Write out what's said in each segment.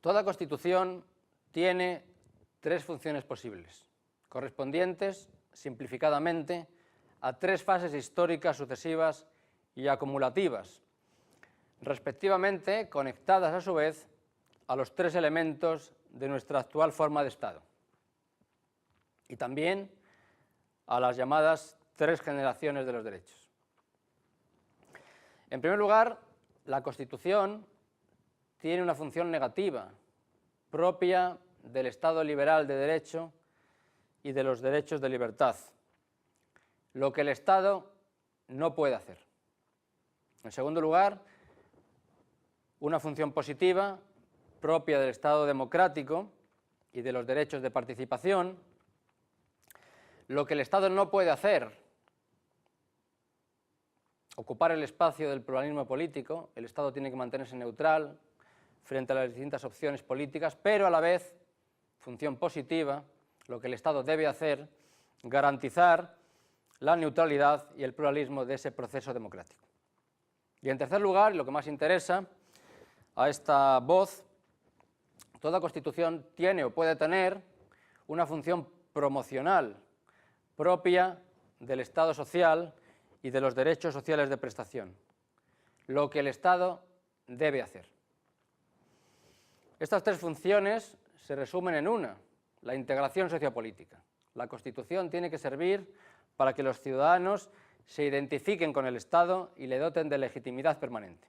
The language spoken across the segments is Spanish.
Toda Constitución tiene tres funciones posibles, correspondientes, simplificadamente, a tres fases históricas sucesivas y acumulativas, respectivamente conectadas a su vez a los tres elementos de nuestra actual forma de Estado y también a las llamadas tres generaciones de los derechos. En primer lugar, la Constitución tiene una función negativa, propia del Estado liberal de derecho y de los derechos de libertad, lo que el Estado no puede hacer. En segundo lugar, una función positiva, propia del Estado democrático y de los derechos de participación, lo que el Estado no puede hacer, ocupar el espacio del pluralismo político. El Estado tiene que mantenerse neutral frente a las distintas opciones políticas, pero a la vez, función positiva, lo que el Estado debe hacer, garantizar la neutralidad y el pluralismo de ese proceso democrático. Y en tercer lugar, lo que más interesa a esta voz, toda Constitución tiene o puede tener una función promocional propia del Estado social y de los derechos sociales de prestación, lo que el Estado debe hacer. Estas tres funciones se resumen en una, la integración sociopolítica. La Constitución tiene que servir para que los ciudadanos se identifiquen con el Estado y le doten de legitimidad permanente.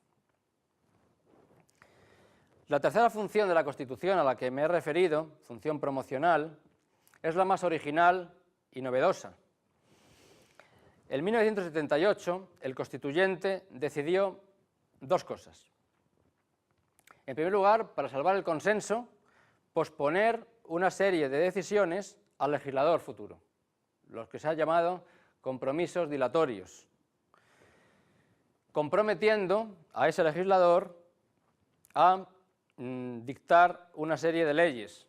La tercera función de la Constitución a la que me he referido, función promocional, es la más original y novedosa. En 1978, el constituyente decidió dos cosas. En primer lugar, para salvar el consenso, posponer una serie de decisiones al legislador futuro, los que se han llamado compromisos dilatorios, comprometiendo a ese legislador a dictar una serie de leyes,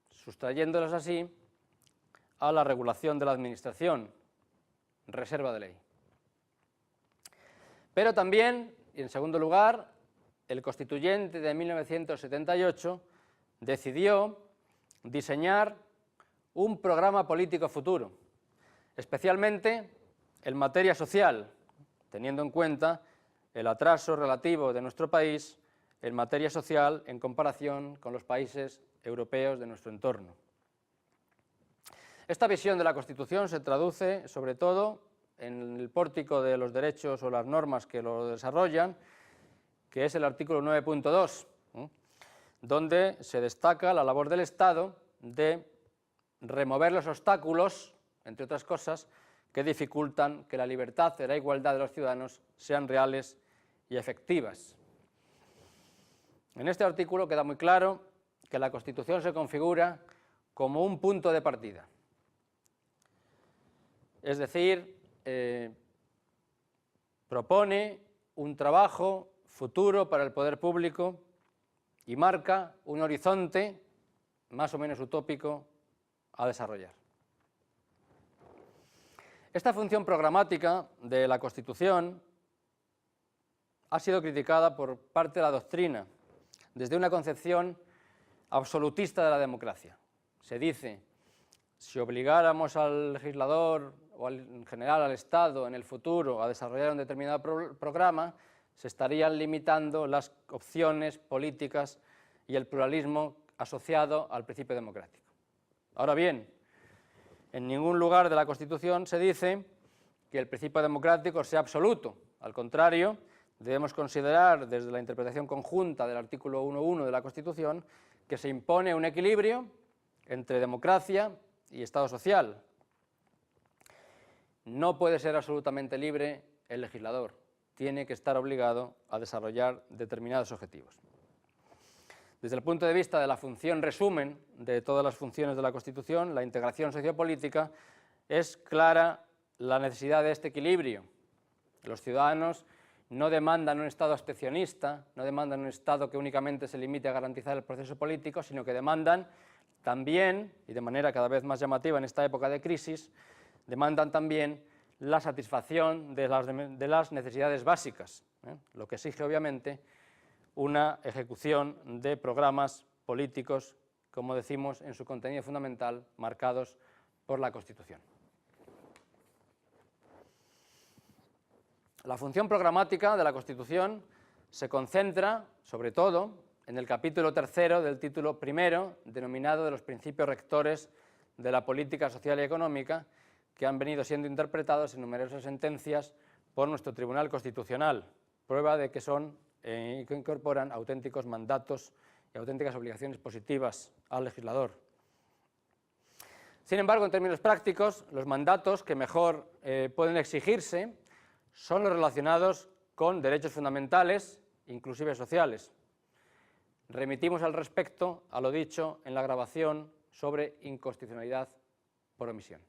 sustrayéndolas así a la regulación de la Administración, reserva de ley. Pero también, y en segundo lugar, el constituyente de 1978 decidió diseñar un programa político futuro, especialmente en materia social, teniendo en cuenta el atraso relativo de nuestro país en materia social en comparación con los países europeos de nuestro entorno. Esta visión de la Constitución se traduce sobre todo en el pórtico de los derechos o las normas que lo desarrollan, que es el artículo 9.2, donde se destaca la labor del Estado de remover los obstáculos, entre otras cosas, que dificultan que la libertad y la igualdad de los ciudadanos sean reales y efectivas. En este artículo queda muy claro que la Constitución se configura como un punto de partida. Es decir, propone un trabajo futuro para el poder público y marca un horizonte más o menos utópico a desarrollar. Esta función programática de la Constitución ha sido criticada por parte de la doctrina desde una concepción absolutista de la democracia. Se dice, si obligáramos al legislador o en general al Estado en el futuro a desarrollar un determinado programa, se estarían limitando las opciones políticas y el pluralismo asociado al principio democrático. Ahora bien, en ningún lugar de la Constitución se dice que el principio democrático sea absoluto. Al contrario, debemos considerar desde la interpretación conjunta del artículo 1.1 de la Constitución que se impone un equilibrio entre democracia y Estado social. No puede ser absolutamente libre el legislador, tiene que estar obligado a desarrollar determinados objetivos. Desde el punto de vista de la función resumen de todas las funciones de la Constitución, la integración sociopolítica, es clara la necesidad de este equilibrio. Los ciudadanos no demandan un Estado abstencionista, no demandan un Estado que únicamente se limite a garantizar el proceso político, sino que demandan también, y de manera cada vez más llamativa en esta época de crisis, demandan también la satisfacción de las necesidades básicas, lo que exige obviamente una ejecución de programas políticos, como decimos, en su contenido fundamental, marcados por la Constitución. La función programática de la Constitución se concentra, sobre todo, en el capítulo tercero del título primero, denominado de los principios rectores de la política social y económica, que han venido siendo interpretados en numerosas sentencias por nuestro Tribunal Constitucional, prueba de que que incorporan auténticos mandatos y auténticas obligaciones positivas al legislador. Sin embargo, en términos prácticos, los mandatos que mejor pueden exigirse son los relacionados con derechos fundamentales, inclusive sociales. Remitimos al respecto a lo dicho en la grabación sobre inconstitucionalidad por omisión.